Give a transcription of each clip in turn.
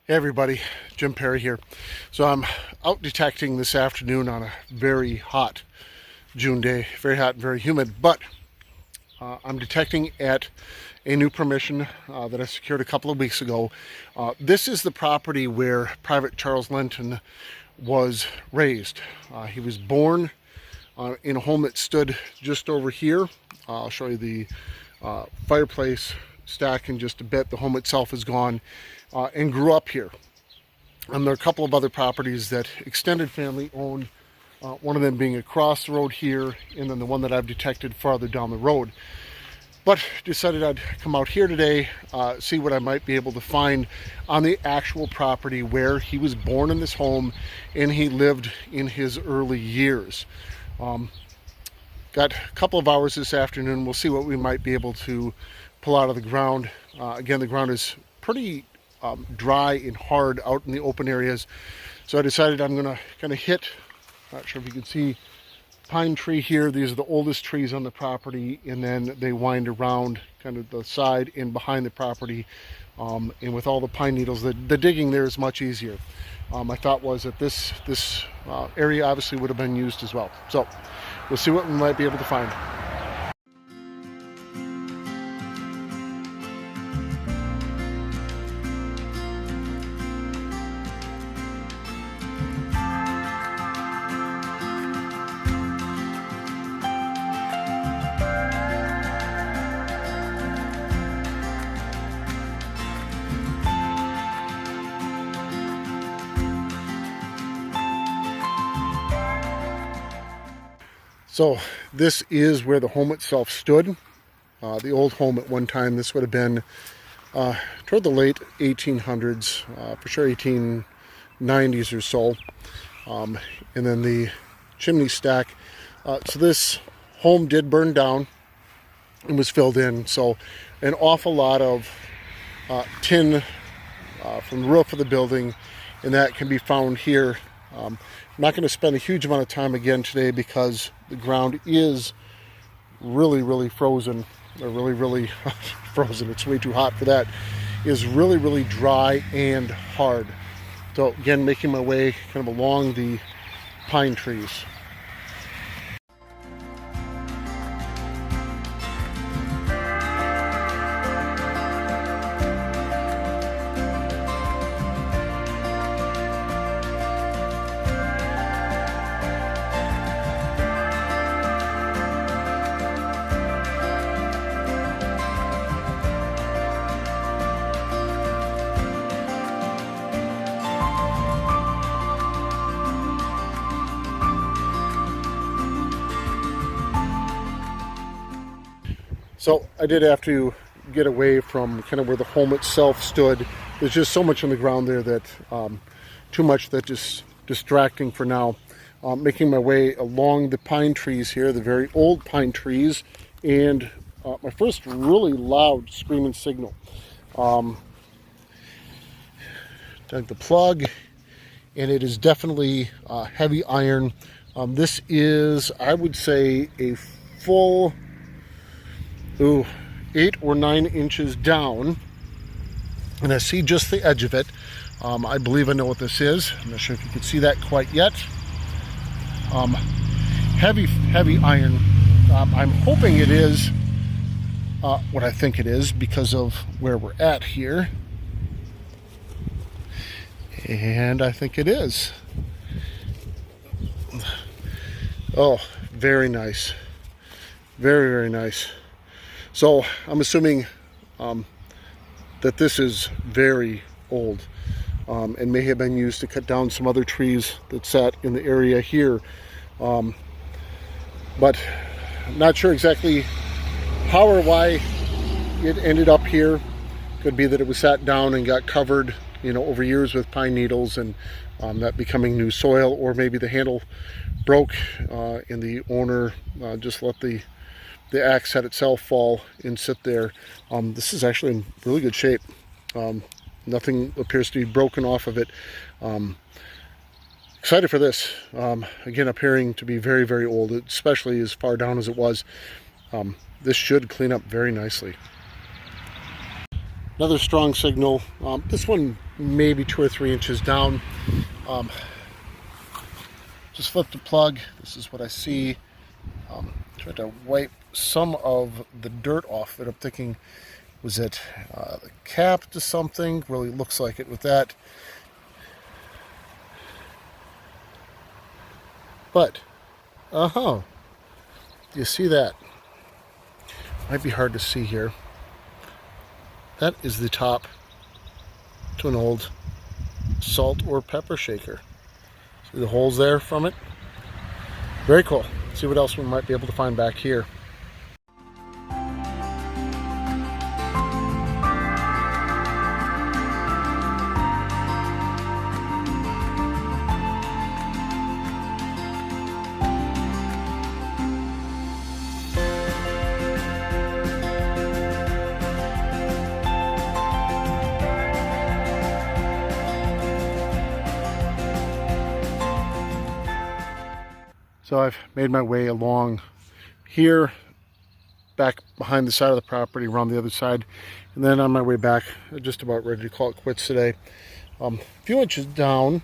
Hey everybody, Jim Perry here. So I'm out detecting this afternoon on a very hot June day, very hot and very humid, but I'm detecting at a new permission that I secured a couple of weeks ago. This is the property where Private Charles Lenton was raised. He was born in a home that stood just over here. I'll show you the fireplace stack in just a bit. The home itself is gone, and grew up here. And there are a couple of other properties that extended family owned, one of them being across the road here, and then the one that I've detected farther down the road. But decided I'd come out here today, see what I might be able to find on the actual property where he was born in this home and he lived in his early years. Got a couple of hours this afternoon. We'll see what we might be able to pull out of the ground. Again, the ground is pretty dry and hard out in the open areas. So I decided I'm going to kind of hit, not sure if you can see, pine tree here. These are the oldest trees on the property, and then they wind around kind of the side and behind the property. And with all the pine needles, the digging there is much easier. My thought was that this area obviously would have been used as well. So we'll see what we might be able to find. So this is where the home itself stood. The old home at one time. This would have been toward the late 1800s, for sure 1890s or so. And then the chimney stack. So this home did burn down and was filled in. So an awful lot of tin from the roof of the building, and that can be found here. I'm not going to spend a huge amount of time again today because the ground is really frozen, or really frozen. It's way too hot for that. Is really dry and hard. So again, making my way kind of along the pine trees. So I did have to get away from kind of where the home itself stood. There's just so much on the ground there that too much that just distracting for now. Making my way along the pine trees here, the very old pine trees, and my first really loud screaming signal. Dug the plug, and it is definitely heavy iron. This is, I would say, a full 8 or 9 inches down, and I see just the edge of it. I believe I know what this is. I'm not sure if you can see that quite yet. Heavy iron. I'm hoping it is what I think it is because of where we're at here, and I think it is. Oh, very nice, very nice. So I'm assuming that this is very old and may have been used to cut down some other trees that sat in the area here. But not sure exactly how or why it ended up here. Could be that it was sat down and got covered, over years with pine needles and that becoming new soil, or maybe the handle broke and the owner just let the axe head itself fall and sit there. This is actually in really good shape. Nothing appears to be broken off of it. Excited for this. Again, appearing to be very old, especially as far down as it was. This should clean up very nicely. Another strong signal. This one maybe 2 or 3 inches down. Just flip the plug. This is what I see. Tried to wipe some of the dirt off it. I'm thinking, was it the cap to something? Really looks like it with that. But, do you see that? Might be hard to see here. That is the top to an old salt or pepper shaker. See the holes there from it? Very cool. See what else we might be able to find back here. So I've made my way along here, back behind the side of the property, around the other side, and then on my way back, just about ready to call it quits today. A few inches down,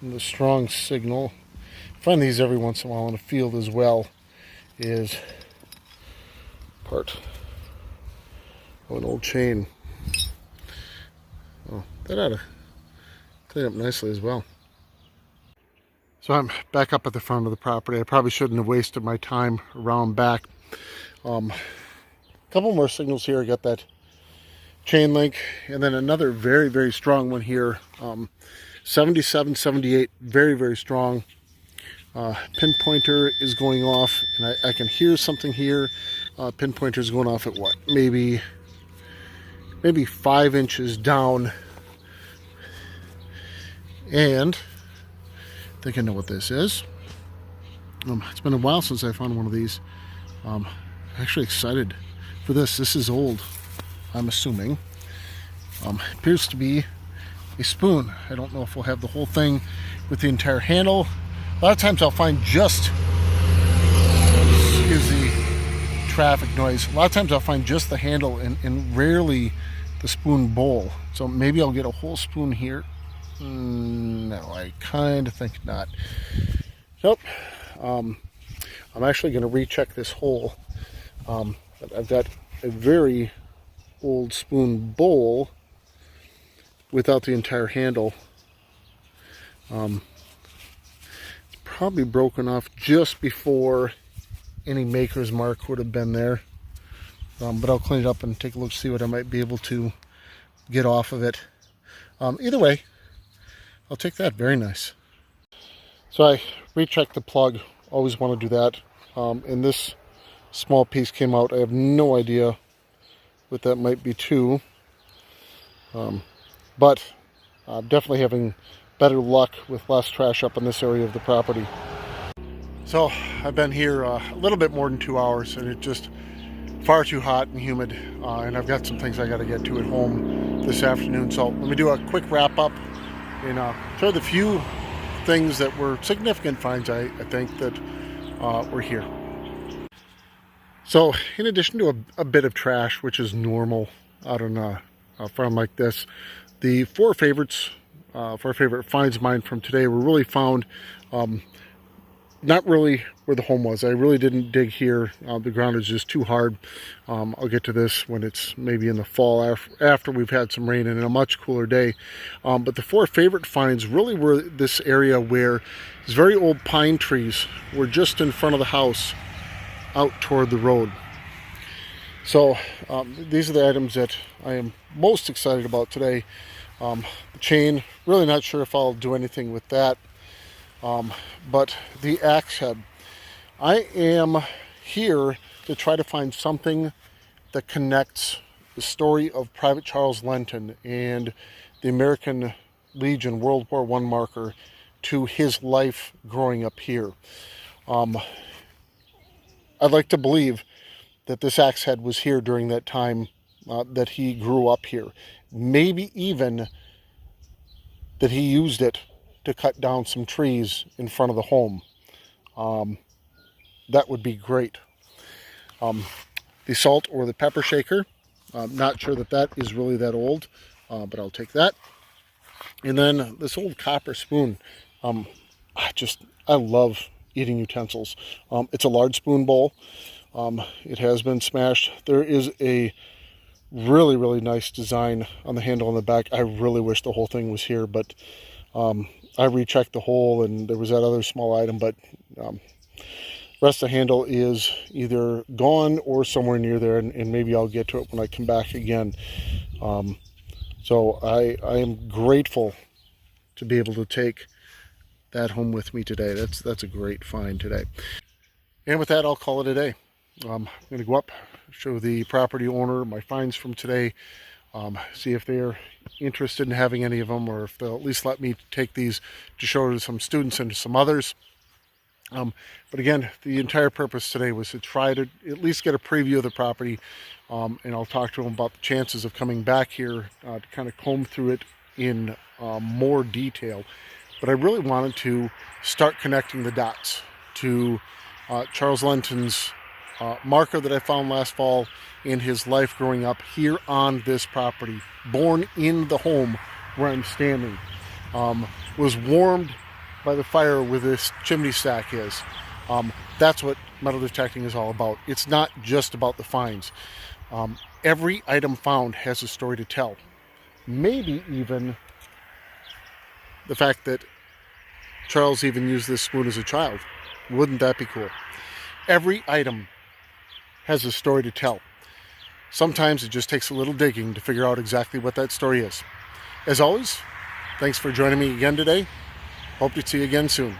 the strong signal, I find these every once in a while in a field as well, is part of an old chain. Oh, that ought to clean up nicely as well. So I'm back up at the front of the property. I probably shouldn't have wasted my time around back. A couple more signals here. I got that chain link, and then another very, very strong one here. 77, 78, very, very strong. Pinpointer is going off, and I can hear something here. Pinpointer is going off at what? Maybe 5 inches down. And I think I know what this is. It's been a while since I found one of these. Actually excited for this. This is old, I'm assuming. Appears to be a spoon. I don't know if we'll have the whole thing with the entire handle. A lot of times I'll find just, excuse the traffic noise, a lot of times I'll find just the handle and rarely the spoon bowl. So maybe I'll get a whole spoon here. No, I kind of think not. Nope. I'm actually going to recheck this hole. I've got a very old spoon bowl without the entire handle. It's probably broken off just before any maker's mark would have been there. But I'll clean it up and take a look, see what I might be able to get off of it. Either way, I'll take that. Very nice. So I rechecked the plug. Always want to do that. And this small piece came out. I have no idea what that might be to. But definitely having better luck with less trash up in this area of the property. So I've been here a little bit more than 2 hours, and it's just far too hot and humid. And I've got some things I got to get to at home this afternoon. So let me do a quick wrap up and show the few things that were significant finds, I think, that were here. So in addition to a bit of trash, which is normal out on a farm like this, the four favorite finds of mine from today were really found not really where the home was. I really didn't dig here. The ground is just too hard. I'll get to this when it's maybe in the fall after we've had some rain and a much cooler day. But the four favorite finds really were this area where these very old pine trees were just in front of the house out toward the road. So these are the items that I am most excited about today. The chain, really not sure if I'll do anything with that. But the axe head. I am here to try to find something that connects the story of Private Charles Lenton and the American Legion World War I marker to his life growing up here. I'd like to believe that this axe head was here during that time that he grew up here. Maybe even that he used it to cut down some trees in front of the home. That would be great. The salt or the pepper shaker. I'm not sure that that is really that old, but I'll take that. And then this old copper spoon. I love eating utensils. It's a large spoon bowl. It has been smashed. There is a really, really nice design on the handle on the back. I really wish the whole thing was here, but I rechecked the hole and there was that other small item, but rest of the handle is either gone or somewhere near there, and maybe I'll get to it when I come back again. So I am grateful to be able to take that home with me today. That's a great find today. And with that, I'll call it a day. I'm going to go up, show the property owner my finds from today, see if they're interested in having any of them, or if they'll at least let me take these to show to some students and to some others. But again, the entire purpose today was to try to at least get a preview of the property, and I'll talk to them about the chances of coming back here to kind of comb through it in more detail. But I really wanted to start connecting the dots to Charles Lenton's marker that I found last fall in his life growing up here on this property, born in the home where I'm standing, was warmed by the fire where this chimney stack is. That's what metal detecting is all about. It's not just about the finds. Every item found has a story to tell. Maybe even the fact that Charles even used this spoon as a child. Wouldn't that be cool? Every item has a story to tell. Sometimes it just takes a little digging to figure out exactly what that story is. As always, thanks for joining me again today. Hope to see you again soon.